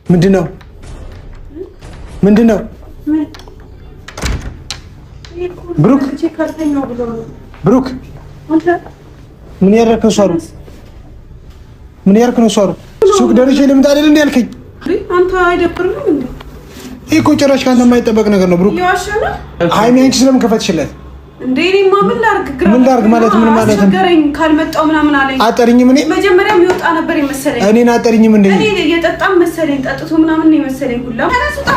ምንድነው ብሩክ ብሩክ ምን ያደረከው ሷሩ ምን ያደረከው ሷሩ ሱቅ ደርሼ ልምጣ አይደል እንዴ ያልከኝ አንተ አይደብርም እንዴ እኮ ጭራሽ ካንተ የማይጠበቅ ነገር ነው ብሩክ ሃይሚ አንቺ ስለምን ከፈትሽለት እንዴ እኔማ ምን ላድርግ ማለት ምን ማለት ነው ገረኝ ካልመጣው ምናምን አለኝ አጠሪኝም እኔ መጀመሪያም ይወጣ ነበር ይመስለኝ እኔን አጠሪኝም እንዴ እኔ እየጠጣም መሰለኝ ጠጥቶ ምናምን ነው ይመስለኝ ሁላ ተነስጣ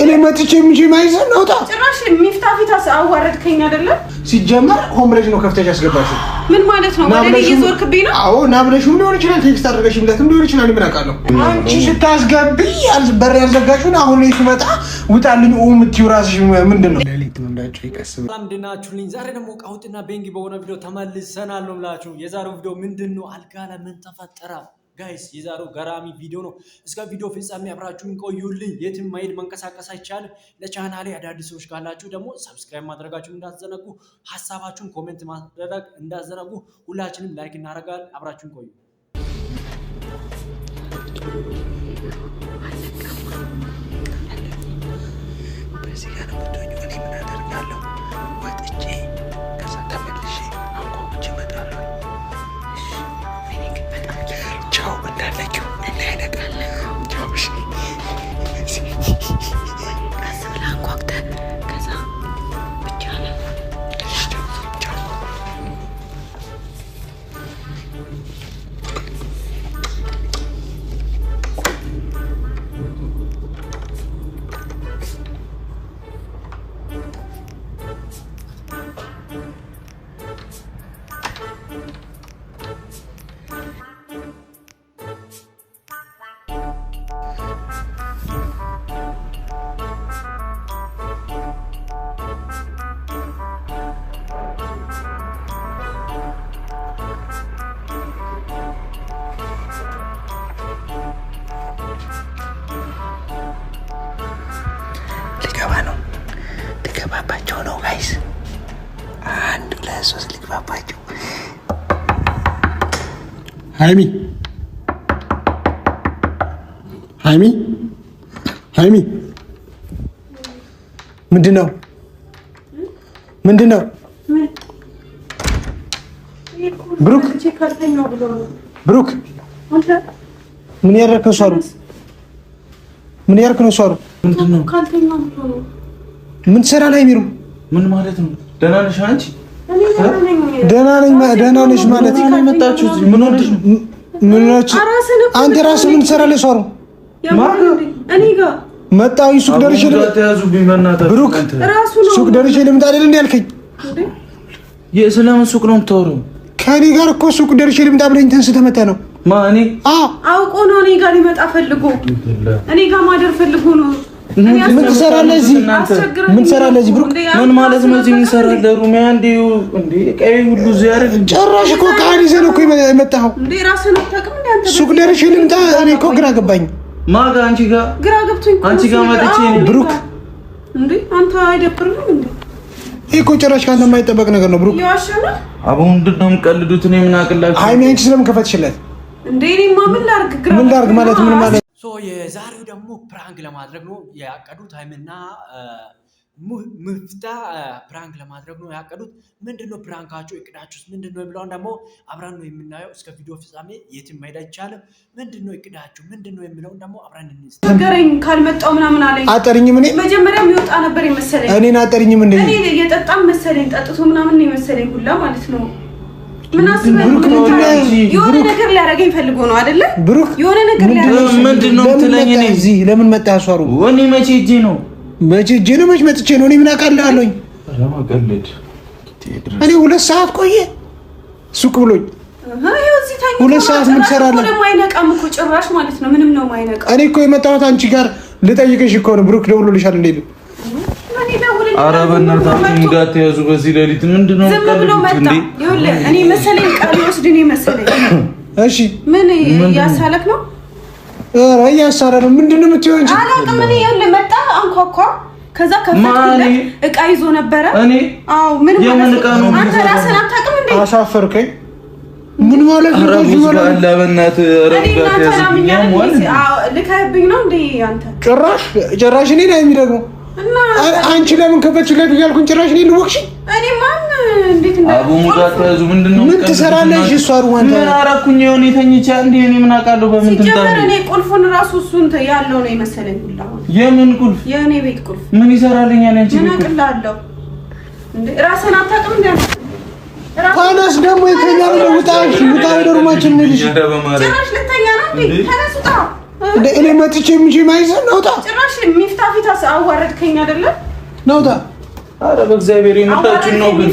እኔ መጥቼ ምንጂ ማይዘን ነውታ ጭራሽ ሚፍታፊታስ አዋረድከኝ አይደለ ሲጀመር ሆምብለሽ ነው ከፍተሽ ያስገባሽው ምን ማለት ነው ወደ እኔ እየዞርክብኝ ነው አዎ ናብለሽም ሊሆን ይችላል ቴክስት አድርገሽምለትም ሊሆን ይችላል ምን አውቃለሁ አንቺ ስታስገቢ በር ያዘጋሽውን አሁን ላይ ትመጣ ውጣልኝ ምትዩ ራስሽ ምንድነው ለሊት ምንዳጭ ይቀስብ ምንድናችሁልኝ ዛሬ ደግሞ ቃውትና ቤንጊ በሆነ ቪዲዮ ተመልሰናል ነው ብላችሁ የዛሬው ቪዲዮ ምንድነው አልጋ ላይ ምን ተፈጠረ ጋይስ የዛሬው ገራሚ ቪዲዮ ነው እስከ ቪዲዮ ፍጻሜ አብራችሁን ቆዩልኝ የትም ማይድ መንቀሳቀስ አይቻልም ለቻናሌ አዳዲስ ሰዎች ካላችሁ ደግሞ ሰብስክራይብ ማድረጋችሁን እንዳትዘነጉ ሐሳባችሁን ኮሜንት ማድረግ እንዳትዘነጉ ሁላችንም ላይክ እናደርጋለን አብራችሁን ቆዩ በዚህ ጋር ነው ወጥቶ እኔ ምን አደርጋለሁ ወጥቼ ከዛ ተመልሼ አንቆች ይመጣሉ ቻው እንዳለችው እናይነቃል ቻው እሺ አስብላ አንቆክተ ከዛ ብቻ ነው ቻው ልገባባቸው ነው ጋይስ አንድ ሁለት ሶስት ልገባባቸው ሃይሚ ምንድነው ብሩክ ምን ያደረከው ሷሩ ምንድነው ካልተኛው ብሎ ምን ሰራ ላይ ሚሩ ምን ማለት ነው ደህና ነሽ አንቺ ደህና ነሽ ማለት ነው መጣችሁ ምን ሆነሽ አንተ ራስህ ምን ሰራ ላይ ሷሩ እኔ ጋር መጣው ሱቅ ደርሼ ብሩክ ሱቅ ደርሼ ልምጣ አይደል እንዴ ያልከኝ የሰላም ሱቅ ነው የምታወራው ከኔ ጋር እኮ ሱቅ ደርሼ ልምጣ ብለኝ ተንስተህ መጣ ነው ማኔ አውቆ ነው እኔ ጋር ሊመጣ ፈልጎ እኔ ጋር ማደር ፈልጎ ነው ምን ትሰራለህ እዚህ ብሩክ ምን ማለት ነው እዚህ ምን ትሰራለህ ሩሚያ እንዴ ቀይ ሁሉ እዚህ ያረግ ጭራሽ እኮ ካሊ ዘለ እኮ የመጣው እንዴ ራስህን አታውቅም እንዴ አንተ ሱቅ ደርሼ ልምጣ እኔ እኮ ግራ ገባኝ ማጋ አንቺ ጋር ግራ ገብቶኝ አንቺ ጋር መጥቼ ብሩክ እንዴ አንተ አይደብርም እንዴ እኮ ጭራሽ ካንተ የማይጠበቅ ነገር ነው ብሩክ ያዋሻና አሁን ምንድነው የምቀልዱት እኔ ምን አቅላችሁ ሃይሚ አንቺ ስለምን ከፈትሽለት እንዴ እኔማ ምን ላድርግ ማለት ምን ማለት ሶ የዛሬው ደግሞ ፕራንክ ለማድረግ ነው ያቀዱት ሃይሚና ምፍታ ፕራንክ ለማድረግ ነው ያቀዱት ምንድነው ፕራንካቸው እቅዳችሁስ ምንድነው የሚለውን ደግሞ አብረን ነው የምናየው እስከ ቪዲዮ ፍጻሜ የትም መሄድ አይቻልም ምንድነው እቅዳችሁ ምንድነው የሚለውን ደግሞ አብረን እንስማ ገረኝ ካልመጣው ምናምን አለኝ አጠሪኝም እኔ መጀመሪያም ይወጣ ነበር ይመስለኝ እኔን አጠሪኝም እንዴ እኔ እየጠጣም መሰለኝ ጠጥቶ ምናምን ነው ይመስለኝ ሁላ ማለት ነው ምን አስበህ የሆነ ነገር ሊያደርገኝ ፈልጎ ነው አይደለ ብሩክ የሆነ ነገር ሊያደርገኝ ምንድነው ትለኝ እኔ እዚህ ለምን መጣ ያሷሩ ወኔ መቼ እጄ ነው መቼ መጥቼ ነው እኔ ምን አውቃለሁኝ ለማቀለድ እኔ 2 ሰዓት ቆየ ሱቅ ብሎኝ እዚህ ታኝ 2 ሰዓት ምን ትሰራለህ ምንም አይነቃም እኮ ጭራሽ ማለት ነው ምንም ነው ማይነቃ እኔ እኮ የመጣሁት አንቺ ጋር ልጠይቅሽ እኮ ነው ብሩክ ደውሎልሻል እንዴ ኧረ በእናታችሁ ጋር ተያዙ በዚህ ሌሊት ምንድነው እንዴ ይኸውልህ እኔ መሰለኝ ቃል ወስድ እኔ መሰለኝ እሺ ምን ያሳለክ ነው ኧረ ያሳረ ነው ምንድነው የምትይው እንጂ አላውቅም እኔ ይኸውልህ መጣ አንኳኳ ከዛ ከፈትኩለት እቃ ይዞ ነበረ እኔ አዎ ምን ማለት ነው አንተ ራስህን አታውቅም እንዴ አሳፈርከኝ ምን ማለት ነው? እዚህ ማለት ለበናት ረጋት ልከህብኝ ነው እንዴ አንተ? ጭራሽ እኔ ነኝ የሚደግመው እና አንቺ ለምን ከፈችለት እያልኩኝ ጭራሽ እኔ ልወቅሽ? እኔ ማን እንዴት እንደ አቡ ሙጋት ያዙ ምንድነው? ምን ትሰራለሽ? እሱ አሩማንታ ምን አራኩኝ? የሆነ የተኝቻ እንዴ እኔ ምን አውቃለሁ? በምን ትንታለሽ? እኔ ቁልፉን ራሱ እሱን ያለው ነው የመሰለኝ ሁላ። የምን ቁልፍ? የኔ ቤት ቁልፍ ምን ይሰራልኛል? አንቺ ምን አቅላለሁ እንዴ? ራስህን አታውቅም እንዴ? ታነስ ደግሞ የተኛው ነው። ውጣ ወደ ሩማችን ነው ልጅ። ጭራሽ ልተኛ ነው እንዴ? ተነስ ውጣ። እኔ መጥቼ ምንጂ ማይዘን ነውጣ። ጭራሽ ሚፍታፊት አዋረድከኝ አይደለ? ነውጣ። አረ በእግዚአብሔር የምታችሁ ነው ግን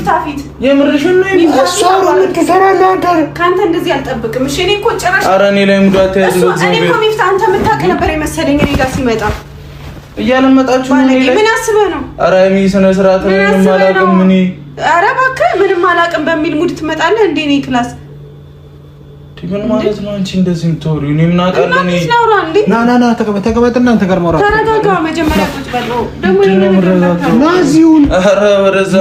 የምርሽን ነው እሷው ምን ትሰራለህ አንተ? ካንተ እንደዚህ አልጠብቅም። እሺ እኔ እኮ ጭራሽ አረ እኔ ላይ ሙዳት ያዙ እኔ እኮ ሚፍታ አንተ የምታውቅ ነበር የመሰለኝ እኔ ጋር ሲመጣ እያለመጣችሁ ነው። ምን አስበህ ነው? አረ እኔ ስነ ስርዓት ምንም አላውቅም። እኔ አረ እባክህ ምንም አላውቅም በሚል ሙድ ትመጣለህ እንዴ? እኔ ክላስ ምን ማለት ነው? አንቺ እንደዚህ የምትወሪው እኔ ምን አውቃለሁ? እኔ ና ተቀመጥና አንተ ጋር ማውራት ተረጋጋ። መጀመሪያ ቁጭ በል ነው ደግሞ ና እዚሁን። አረ ወደዛ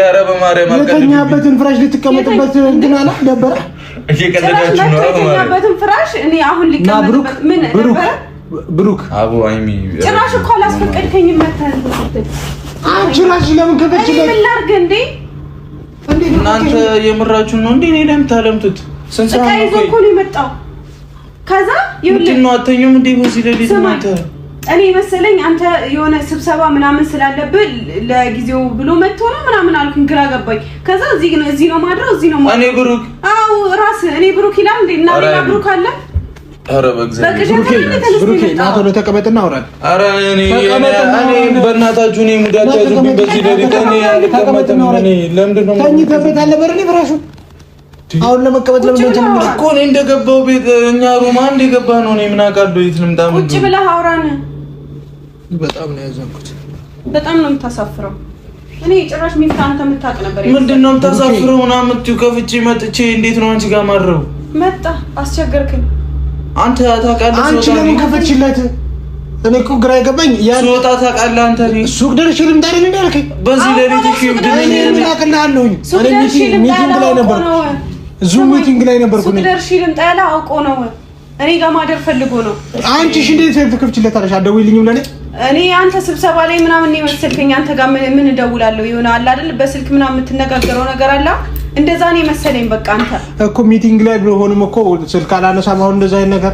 አረ በማርያም የተኛበትን ፍራሽ ልትቀመጥበት ግን አላ ነበረ። እየቀለዳችሁ ነው። የተኛበትን ፍራሽ እኔ አሁን ሊቀመጥበት ምን ነበረ? ብሩክ አቡ አይሚ ጭራሽ እኮ አላስፈቀድከኝም መተህ አንቺ ራስሽ ለምን ከፈችለት? ምን ላድርግ እንዴ? እናንተ የምራችሁን ነው እንዴ? እኔ ለምታለምቱት ስንሰራ ነው እኮ ነው የመጣው። ከዛ ይሁን ነው አተኙም እንዴ? በዚህ ሌሊት እናንተ እኔ መሰለኝ አንተ የሆነ ስብሰባ ምናምን ስላለብህ ለጊዜው ብሎ መጥቶ ነው ምናምን አልኩኝ። ግራ ገባኝ። ከዛ እዚህ ነው ማድረው እዚህ ነው እኔ ብሩክ አው ራስ እኔ ብሩክ ይላል እንዴ? እና ሌላ ብሩክ አለ? አረ በእግዚአብሔር ብሩክ ናቶ ለተቀመጥና አውራን። አረ እኔ በእናታችሁ እኔ ሙዳት ያዙብኝ በዚህ ሌሊት እኔ አልቀመጥም። እኔ ለምንድን ነው ተኝተበት አልነበረ? እኔ በራሱ አሁን ለመቀመጥ ለምን ተጀመረ እኮ እኔ እንደገባው ቤት እኛ ሩማ እንደገባ ነው። እኔ ምን አውቃለሁ? የት ልምጣ? ቁጭ ብለህ አውራን። በጣም ነው ያዘንኩት። በጣም ነው የምታሳፍረው። እኔ ጭራሽ ሚፍታ አንተ የምታውቅ ነበር። ምንድን ነው የምታሳፍረው? ምናምን የምትይው ከፍቼ መጥቼ እንዴት ነው አንቺ ጋር ማድረው? መጣ አስቸገርከኝ። አንተ ታውቃለህ? አንቺ ለምን ከፈችለት? እኔ እኮ ግራ የገባኝ ያን ሶጣ ታውቃለህ አንተ? እኔ ሱቅ ደርሼ ልምጣ አይደል እንዴ ያልከኝ? በዚህ ሌሊት እሺ ብድነኝ እኔ አውቅልሃለሁ። እኔ ሚቲንግ ላይ ነበር፣ ዙም ሚቲንግ ላይ ነበርኩ። ሱቅ ደርሼ ልምጣ ያለ አውቆ ነው እኔ ጋር ማደር ፈልጎ ነው። አንቺ እሺ እንዴት ትከፍችለታለሽ? አትደውይልኝም ለኔ? እኔ አንተ ስብሰባ ላይ ምናምን ነው መሰልከኝ። አንተ ጋር ምን እደውላለሁ? ይሆነ አለ አይደል በስልክ ምናምን የምትነጋገረው ነገር አለ። እንደዛ ነው መሰለኝ። በቃ አንተ እኮ ሚቲንግ ላይ ቢሆንም እኮ ስልክ አላነሳም። አሁን እንደዛ አይነት ነገር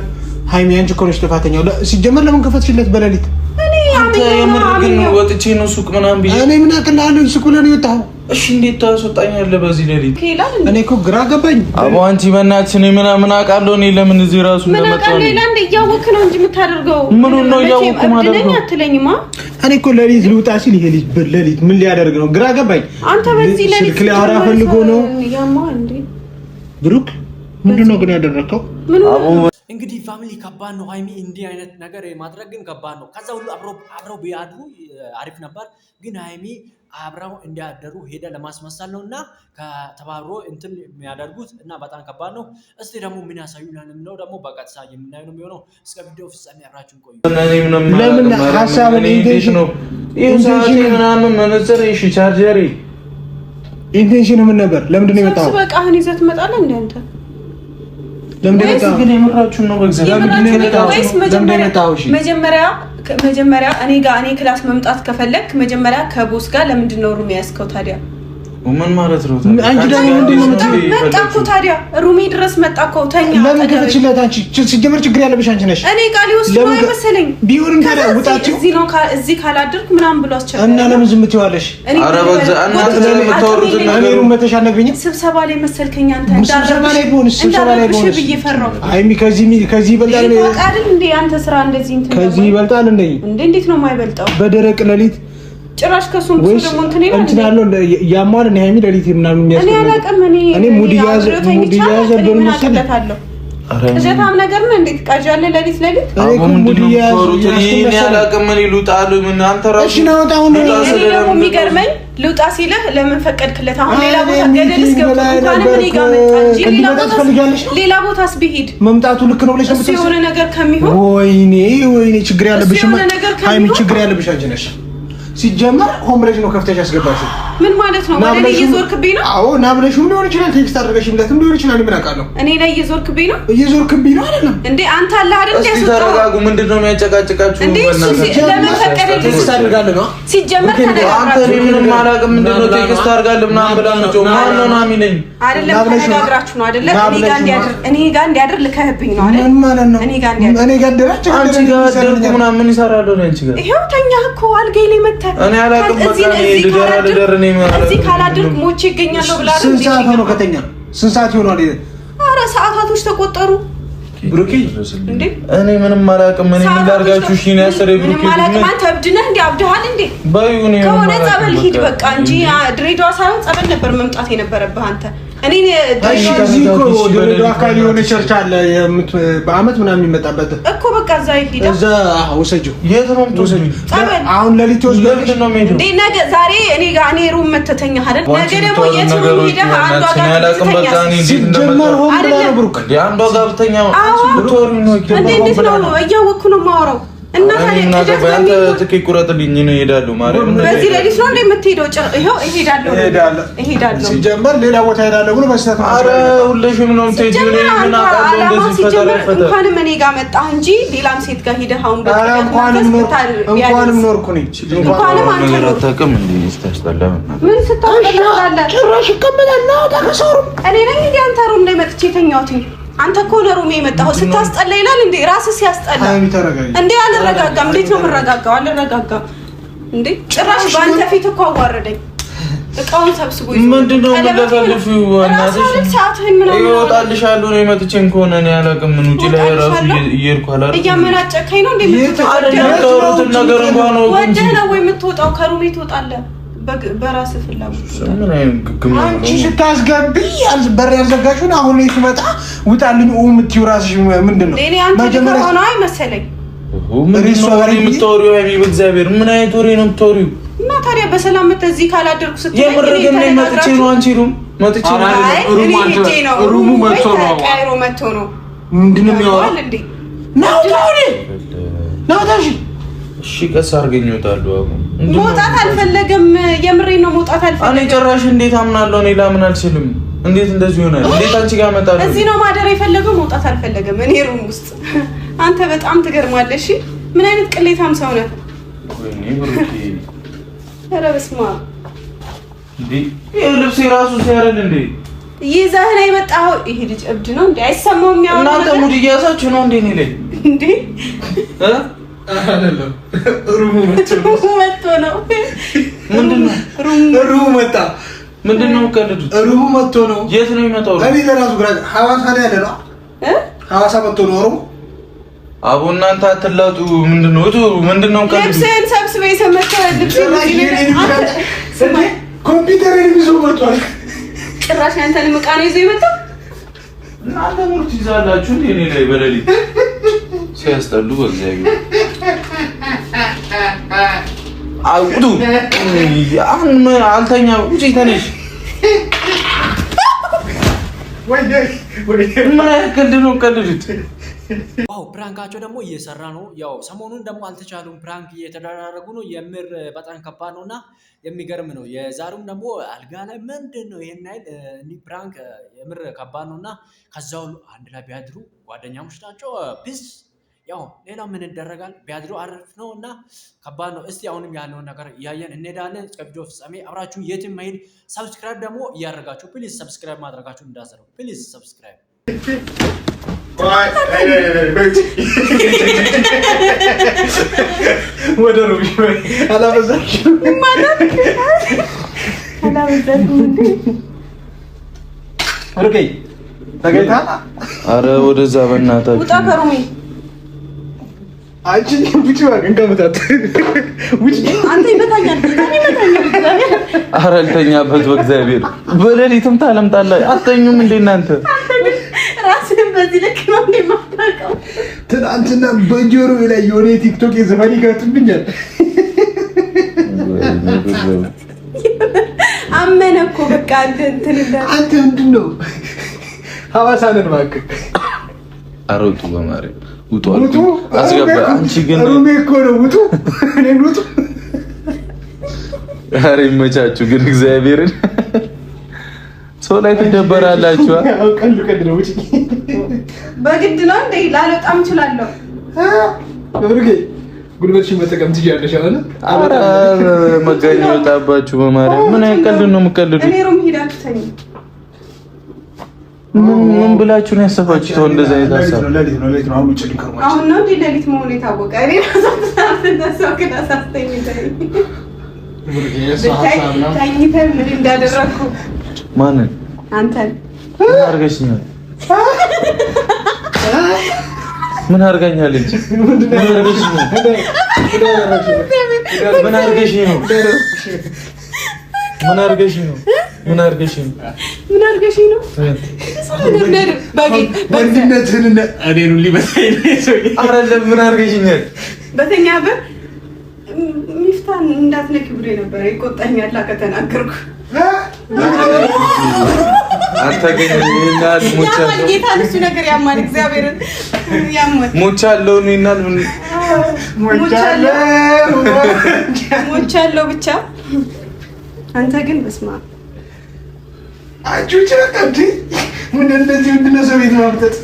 ሃይሚ አንቺ እኮ ነሽ ጥፋተኛው። ሲጀመር ለምን ከፈትሽለት በሌሊት? እኔ አንተ የምር ግን ወጥቼ ነው ሱቅ ምናምን ብዬ እኔ ምን አውቅልሃለሁ? ሱቅ ብለህ ነው የወጣኸው? እሺ እንዴት ታስወጣኛለህ በዚህ ሌሊት? እኔ እኮ ግራ ገባኝ። አቦ አንቺ በእናትሽ እኔ ምን አውቃለሁ? እኔ ለምን እዚህ ራሱ እንደመጣሁ ምን አውቃለሁ? እያወቅህ ነው እንጂ የምታደርገው ምን ነው እያወቅሁ ማለት ነው? አትለኝማ። እኔ እኮ ሌሊት ልውጣ ሲል ይሄ ልጅ በሌሊት ምን ሊያደርግ ነው? ግራ ገባኝ። አንተ በዚህ ሌሊት ስልክ ላይ አውራ ፈልጎ ነው ያማ እንዴ? ብሩክ ምንድን ነው ግን ያደረከው? እንግዲህ ፋሚሊ ከባድ ነው። ሃይሚ እንዲህ አይነት ነገር ማድረግ ግን ከባድ ነው። ከዛ ሁሉ አብረው ቢያድሩ አሪፍ ነበር። ግን ሃይሚ አብረው እንዲያደሩ ሄደ ለማስመሰል ነው እና ከተባብሮ እንትን የሚያደርጉት እና በጣም ከባድ ነው። እስቲ ደግሞ ምን ያሳዩናል የሚለው ደግሞ በቀጥታ የምናየው ነው የሚሆነው። እስከ ቪዲዮ ፍጻሜ አብራችሁን ቆዩ። ለምን ሀሳብን ኢንቴንሽን ነው ኢንቴንሽን ምናምን መነጽር እሺ ቻርጀሪ ኢንቴንሽን ምን ነበር? ለምንድን ነው የመጣው? በቃ አሁን ይዘህ ትመጣለህ እንደ አንተ ለምን ነው ግን የምራችሁን ነው? መጀመሪያ እኔ ክላስ መምጣት ከፈለክ መጀመሪያ ከቦስ ጋር ለምንድን ነው ሩም ያስከው ታዲያ? ምን ማለት ነው? አንቺ ደግሞ ምንድን ነው መጣኩ ታዲያ ሩሜ ድረስ መጣኩ ተኛ። ለምን ከፈችለት? አንቺ ሲጀመር ችግር ያለብሽ አንቺ ነሽ። እኔ ቃል ይወስድ ነው መሰለኝ። ቢሆንም ታዲያ ውጣችሁ እዚህ ካላደርኩ ምናምን ብሎ አስቸገረ እና ለምን ዝም ትይዋለሽ? ኧረ በዛ እናንተ ለምታወሩት ነገር መተሽ አልነግሪኝም። ስብሰባ ላይ መሰልከኝ አንተ ስብሰባ ላይ ሆነሽ አይሚ ከዚህ ይበልጣል እንዴ? አንተ ስራ እንደዚህ እንትን ከዚህ ይበልጣል እንዴ? እንዴት ነው የማይበልጠው? በደረቅ ሌሊት ጭራሽ ከሱም ደግሞ እንትን ያለው ያማል ነው ሃይሚ ሌሊት ምናምን እኔ አላውቅም። እኔ ሙድ ያዘ በመሰለኝ እጀታም ነገር ነው። እንዴት ቃጃለ ሌሊት እኔ ሙድ ያዘ እኔ አላውቅም። እኔ ልውጣሉ ምን አንተ ራስህ እሺ ነው ታው ነው ደግሞ የሚገርመኝ ልውጣ ሲልህ ለምን ፈቀድክለት? አሁን ሌላ ቦታ ገደልስ ገብቶ እንኳን ምን ይጋመጣ እንጂ ሌላ ቦታስ ቢሄድ መምጣቱ ልክ ነው ብለሽ ነው የሆነ ነገር ከሚሆን ወይኔ ችግር ያለብሽ ሃይሚ ችግር ያለብሽ አንቺ ነሽ። ሲጀመር ሆም ብለሽ ነው ከፍተሽ ያስገባሽው። ምን ማለት ነው? ወደ ላይ እየዞርክብኝ ነው? አዎ ና ብለሽም ሊሆን ይችላል፣ ቴክስት አድርገሽምለትም ሊሆን ይችላል። ምን አውቃለሁ? እኔ ላይ እየዞርክብኝ ነው? እየዞርክብኝ ነው አይደለም እንዴ? አንተ አለ አይደል? እስኪ ተረጋጉ። ምንድነው የሚያጨቃጭቃችሁ? ለምን ፈቀደ? ቴክስት አድርጋለሁ ነው ሲጀመር ተነጋግረን አንተ ምንም አላውቅም። ምንድነው ቴክስት አድርጋለሁ ምናምን ብላ ነው ማን ነው ናሚ ነኝ አይደለም? ተነጋግራችሁ ነው አይደለም? እኔ ጋር እንዲያድር ልከህብኝ ነው አይደል? ምን ማለት ነው? እኔ ጋር እንዲያድር አንቺ ጋር አደርኩ ምናምን ምን ይሰራል ነው አንቺ ጋር? ይሄው ተኛህ እኮ አልጋዬ ላይ መተህ እኔ አላውቅም። በቃ ልደር ነኝ ማለት እዚህ ካላደርኩ ሞቼ ይገኛለሁ ብላ አይደል? ስንት ሰዓት ሆኖ ከተኛ? ስንት ሰዓት ይሆናል? ኧረ ሰዓታቶች ተቆጠሩ። ብሩኬ እንዴ እኔ ምንም አላውቅም። እኔ ምን ላድርጋችሁ? እሺ ነው ያሰረ ብሩኬ ምንም አላውቅም። አንተ እብድ ነህ እንዴ? አብደሃል እንዴ? ባይሁን ከሆነ ጸበል ሂድ በቃ እንጂ ድሬዳዋ ሳይሆን ጸበል ነበር መምጣት የነበረብህ አንተ። እኔ ድሬዳዋ አካባቢ የሆነ ቸርች አለ በአመት ምናምን የሚመጣበት እኮ በቃ እዛ ሂድ። እዛ ወሰጂው የት ነው የምትወስጂው? አሁን ለሊት ወስዶ ለምንድን ነው የምሄደው? እንዴ ነገ ዛሬ እኔ ጋር እኔ ሩም መተተኛ አይደል? ነገ ደግሞ የት ነው ሄደህ አንዷ ጋር ትተኛለህ? ሲጀመር ሆም ብላ ነው ብሩክ እንዴ አንዷ ጋር ብተኛ ቶሪ ነው እያወኩ ነው የማወራው። እና ታዲያ ትኬት ቁረጥልኝ ነው እሄዳለሁ ማለት ነው። በዚህ ለሊት ነው እንደ የምትሄደው? ይሄው እሄዳለሁ ሲጀመር ሌላ ቦታ እሄዳለሁ ብሎ በስተት ነው። ኧረ ሁለሽም ነው የምትሄጂው። እኔ ምን አውቃለሁ እንደዚህ ፈተረ እንኳንም እኔ ጋር መጣህ እንጂ ሌላም ሴት ጋር ሄደህ አሁን እንኳንም ኖርኩ ነኝ። እንኳንም አንተ ነው አታውቅም እንዴ? ስታስጠላ ምን ስታስጠላ ጭራሽ ይቀመጣል ነው ተከሰሩ። እኔ ነኝ እንዴ አንተ ሩም ላይ መጥቼ የተኛሁት? አንተ እኮ ነው ሩም የመጣኸው። ስታስጠላ ይላል እንዴ? ራስህ ሲያስጠላ እንዴ? አልረጋጋም። እንዴት ነው የምረጋጋው? አልረጋጋም እንዴ? ጭራሽ በአንተ ፊት እኮ አዋረደኝ። እቃውን ሰብስቦ ምንድነው የምትለፈልፊው? እናትሽ ይወጣልሻል ነው የመጥቼም ከሆነ እኔ አላውቅም። ምን ውጪ ላይ ራሱ እየሄድኩ አላውቅም። እያመናጨከኝ ነው እንዴ? የምትወሩትን ነገር እንኳን ነው ወደህ ነው ወይ የምትወጣው? ከሩሜ ትወጣለህ በራስ ፍላጎት። ምን አይንግግም ነው አንቺ ስታስገቢ በር ያልዘጋሽውን አሁን ላይ ትመጣ ውጣልኝ የምትይው ራስሽ ምንድነው? እኔ አንተ ሆነ አይመሰለኝ። ምን ነው የምትወሪው? በእግዚአብሔር ምን አይነት ወሬ ነው የምትወሪው? እና ታዲያ በሰላም መተህ እዚህ ካላደርኩ ስትይ የምርግም ነው መጥቼ ነው አንቺ ሩም መጥቼ ነው ሩሙ መጥቶ ነው ምንድነው የሚያወራው እንዴ? ነው ታሽ እሺ ቀስ አድርገኝ እወጣለሁ። አሁን መውጣት አልፈለገም። የምሬን ነው መውጣት አልፈለገም። እኔ ጭራሽ እንዴት አምናለሁ? እኔ ላምን አልችልም። እንዴት እንደዚህ ይሆናል? እንዴት አንቺ ጋር እመጣለሁ? እዚህ ነው ማደር የፈለገው፣ መውጣት አልፈለገም። እኔ ሩም ውስጥ አንተ በጣም ትገርማለህ። እሺ ምን አይነት ቅሌታም ሰው ነህ? ወይኔ ብሩኬ! ኧረ በስመ አብ! እንዴ ይሄ ልብስ የራሱ ሲያረድ እንዴ ይዘህ ነው የመጣኸው? ይሄ ልጅ እብድ ነው እንዴ? አይሰማውም? ያው እናንተ ሙድ እያያዛችሁ ነው እንዴ? እኔ ላይ እንዴ አይደለም ሩሙ መጥቶ ነው። ምንድነው ሩሙ መጣ? ምንድነው ከልዱ? ሩሙ መጥቶ ነው። የት ነው የሚመጣው? እኔ ለራሱ ግራ ሐዋሳ ላይ ያለ ነው። ሐዋሳ መጥቶ ነው ሩሙ። አቦ እናንተ አትላጡ። ምንድነው እቱ? ምንድነው ከልዱ? ልብስህን ሰብስበህ የሰመተህ ልብስህን ኮምፒውተርን ይዞ መጥቷል። ጭራሽ አንተንም ዕቃ ነው ይዞ የመጣው። እናንተ ሙሉ ትይዛላችሁ እንዴ? እኔ ላይ በሌሊት ሲያስጠሉ በእግዚአብሔር አውዱ አሁን ምን አልተኛ ውጪ ተነሽ። ወይ ምን አይቀልድ ነው ቀልዱት። ዋው ፕራንካቸው ደግሞ እየሰራ ነው። ያው ሰሞኑን ደግሞ አልተቻሉም፣ ፕራንክ እየተደራረጉ ነው። የምር በጣም ከባድ ነውና የሚገርም ነው። የዛሬውም ደግሞ አልጋ ላይ ምንድን ነው ይሄን አይል እንዲህ ፕራንክ የምር ከባድ ነውና ከዛ ሁሉ አንድ ላይ ቢያድሩ ጓደኛሞች ናቸው። ፒስ ያው ሌላ ምን ይደረጋል? ቢያድሩ አሪፍ ነው እና ከባድ ነው። እስቲ አሁንም ያለውን ነገር እያየን እንሄዳለን። እስከ ቪዲዮ ፍጻሜ አብራችሁ የትም መሄድ። ሰብስክራይብ ደግሞ እያደረጋችሁ ፕሊዝ ሰብስክራይብ ማድረጋችሁ እንዳትዘነጉ ፕሊዝ ሰብስክራይብ። ወደ ሩብ አላበዛሽም ማለት ኦኬ ተገታ። ኧረ ወደዛ በእናታችሁ ውጣ ከሩሜ። አንቺ ብቻ እንገምታት ውጪ። አንተ ይመታኛል። ኧረ አልተኛበት በእግዚአብሔር። በሌሊትም ታለምጣለህ። አትተኙም እንዴ እናንተ? ራስህን በዚህ ልክ ነው እንደማታውቀው። ትናንትና በጆሮ ላይ የሆነ ቲክቶክ የዘፈን ይገጥምኛል። አመነ እኮ በቃ እንትን እንዳለ። አንተ ምንድን ነው ሐዋሳ ነን እባክህ። ኧረ ውጡ በማርያም ውጡ አስገባ። አንቺ ግን ሩሜ እኮ ነው ውጡ። እኔን ውጡ ኧረ ይመቻችሁ ግን እግዚአብሔርን ሰው ላይ ትደበራላችሁ። በግድ ነው እንዴ? ላልወጣም እችላለሁ። ጉልበትሽን መጠቀም ትችያለሽ አለ። ኧረ መጋኛ ወጣባችሁ በማርያም። ምን አይቀልድ ነው የምትቀልዱ? እኔ ሩም ሄዳችሁ ተኝ። ምን ብላችሁ ነው ያሰፋችሁት? እንደዛ አይነት ሀሳብ አሁን ነው እንዴ ሌሊት መሆኑ የታወቀ? እኔ ነው ግን አሳስተኝ ተኝተህ ምን እንዳደረግኩ ማንን? አንተን። ምን አድርገሽኛል? ምን አድርጋኛለች? ምን አድርገሽ ነው? ምን አድርገሽ ነው? ምን አድርገሽ ነው? ምን አድርገሽ ነው? ምን አድርገሽ ነው? በግነትህን እኔን ሊበሳኝ አይደለም። ምን አድርገሽኛል? በተኛበት ሚፍታን እንዳትነኪ ብሎ ነበር። ይቆጣኛል ከተናገርኩ። አንተ ግን ይናል ሙቻለሁ ጌታ እሱ ነገር ያማል። እግዚአብሔርን ያማል። ሙቻለሁ ይናል ምን ሙቻለሁ ብቻ። አንተ ግን በስማ አጁቻ ቀንዲ ምን እንደዚህ ምንድነው ሰው ቤት ማምጣት?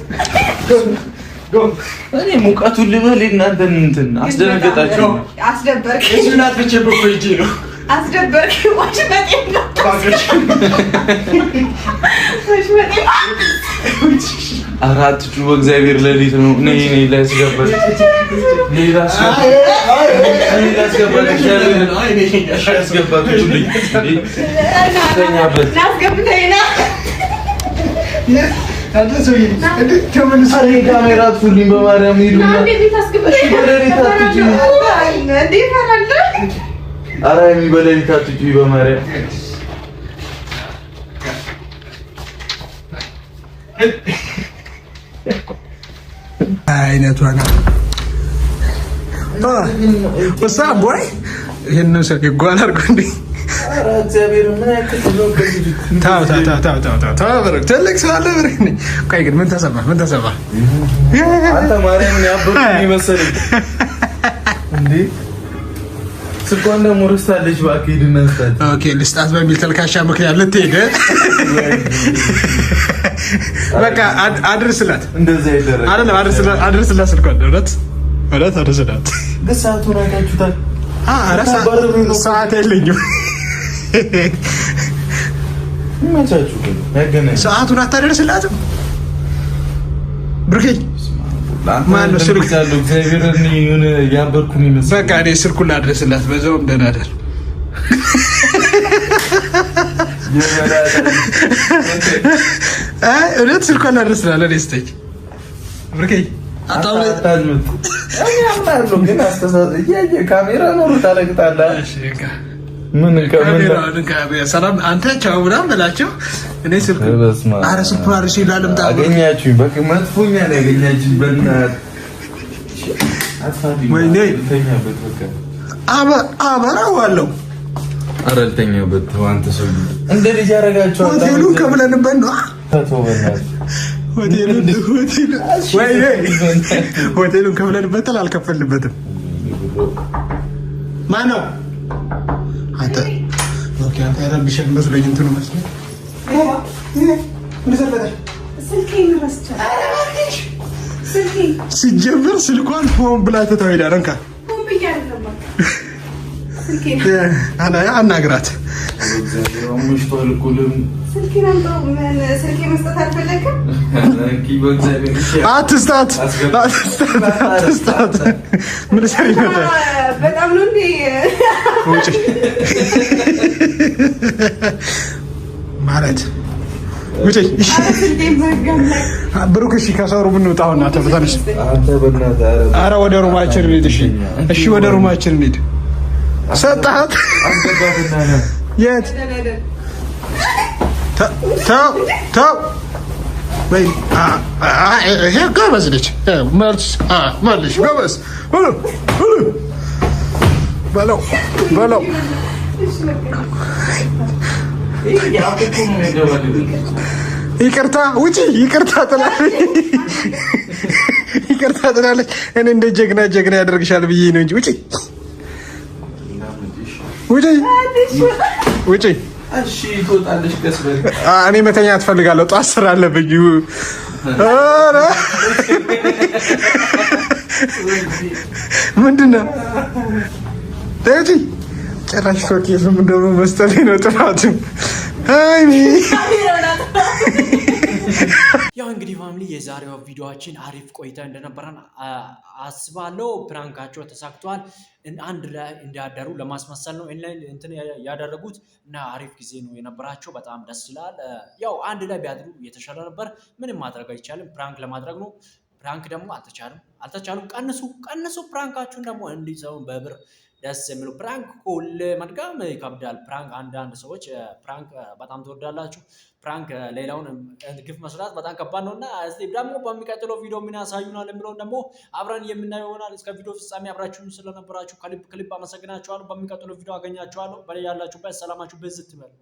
እኔ ሙቀቱን ልበል እናንተን እንትን አስደነገጣችሁ። አስደበርክ። እሱናት ብቻ በቆይጂ ነው አስደበርክ። ወሽ መጤም ነው አራት ጩ እግዚአብሔር ለሊት ነው። ነይ ላይ ያስገባል። ሌላ ያስገባል። ያስገባል። ካሜራ አጥፉልኝ በማርያም ሂዱና። ኧረ የሚበለሊት አትጩኝ በማርያም። አይነቷ ነው ወሳ ቦይ ይሄንን ሰው ይጓል አድርጎ እንዴ! ኧረ እግዚአብሔር ምን ያክል ነው ከዚህ ታው ትልቅ ሰው አለ ብሬ ነኝ። ቆይ ግን ምን ተሰማ? አንተ ማርያም ያበሩ ይመስልኝ እንዴ? ስልኳን ደግሞ ረስታለች። እባክህ ሂድና ስጣት። ኦኬ ልስጣት በሚል ተልካሻ ምክንያት ልትሄድ በቃ አድርስላት። እንደዛ ይደረግ አይደለም። አድርስላት ስልኳን እውነት አድርስላት። ግን ሰዓቱን አይታችሁታል? ሰዓት የለኝም። ይመቻችሁ ግን ያገናኝ። ሰዓቱን አታደርስላትም ብርኬኝ ማነው ስልክ ያለው? እግዚአብሔርን ይሁን ያበርኩኝ ይመስል በቃ እኔ ስልኩን ላድርስላት በዛውም ደህና አይደል? እውነት ስልኳን ላድርስላት ለኔ ስተኝ ብርኬኝ አታድምጥ። እኔ አምናለሁ ግን አስተሳሰብ ካሜራ ኖሮ ታለቅጣለህ። እሺ ምን ሰላም አንተ ቻው ምናምን በላቸው። እኔ ስልኩ ኧረ ስልኩን አድርሼ ላልምጣ አገኛችሁኝ። በቃ መጥፎኛ ነው ያገኛችሁኝ። በእናትህ ወይኔ አበራዋለሁ። ኧረ ልተኛበት አንተ ሰው እንደ ልጅ ያደርጋችኋል። ሆቴሉን ከብለንበት ነው ሆቴሉን ከብለንበታል። አልከፈልንበትም። ማነው አንተ? ኦኬ አንተ ያረብሽን መስሎኝ እንትኑ መስሎኝ ሲጀምር ስልኳን ሆን ብላ ትተው ሄዳ ረንካ አናግራት። አትስጣት። ምን ሰሪ ነበር? በጣም ነው እንዴ ማለት ውጪ። ብሩክ እሺ፣ ከሰሩ ብንወጣው እና ተፈታንሽ። ኧረ ወደ ሩማችን እንሂድ። እሺ ወደ ሩማችን እንሂድ። ሰጣት የት? ተው ወይ ይሄ ጎበዝ ልጅ መልሽ። ጎበዝ በለው ይቅርታ ውጪ። ይቅርታ ትላለች። እኔ እንደ ጀግና ያደርግሻል ብዬ ነው እንጂ ውጪ። ውጪ። እሺ ትወጣለሽ። ቀስ በል። እኔ መተኛት እፈልጋለሁ። ጧት ስራ አለብኝ። ኧረ ምንድን ነው ተይውጪ። ጭራሽ ፎቅ የለም ደግሞ መስጠቴ ነው ጥፋቱ። ያው እንግዲህ ፋሚሊ የዛሬው ቪዲዮአችን አሪፍ ቆይታ እንደነበረን አስባለሁ። ፕራንካቸው ተሳክቷል። አንድ ላይ እንዲያደሩ ለማስመሰል ነው እንትን ያደረጉት እና አሪፍ ጊዜ ነው የነበራቸው። በጣም ደስ ይላል። ያው አንድ ላይ ቢያድሩ የተሻለ ነበር። ምንም ማድረግ አይቻልም። ፕራንክ ለማድረግ ነው። ፕራንክ ደግሞ አልተቻሉም። ቀንሱ ፕራንካችሁን ደግሞ እንዲሰው በብር ደስ የሚሉ ፕራንክ ሁሌ መድጋም ይከብዳል። ፕራንክ አንዳንድ ሰዎች ፕራንክ በጣም ትወዳላችሁ። ፕራንክ ሌላውን ግፍ መስራት በጣም ከባድ ነው እና ደግሞ በሚቀጥለው ቪዲዮ ምን ያሳዩናል የሚለውን ደግሞ አብረን የምናየው ይሆናል። እስከ ቪዲዮ ፍጻሜ አብራችሁን ስለነበራችሁ ከልብ አመሰግናችኋለሁ። በሚቀጥለው ቪዲዮ አገኛችኋለሁ። በያላችሁበት ሰላማችሁ በዝት ይበል።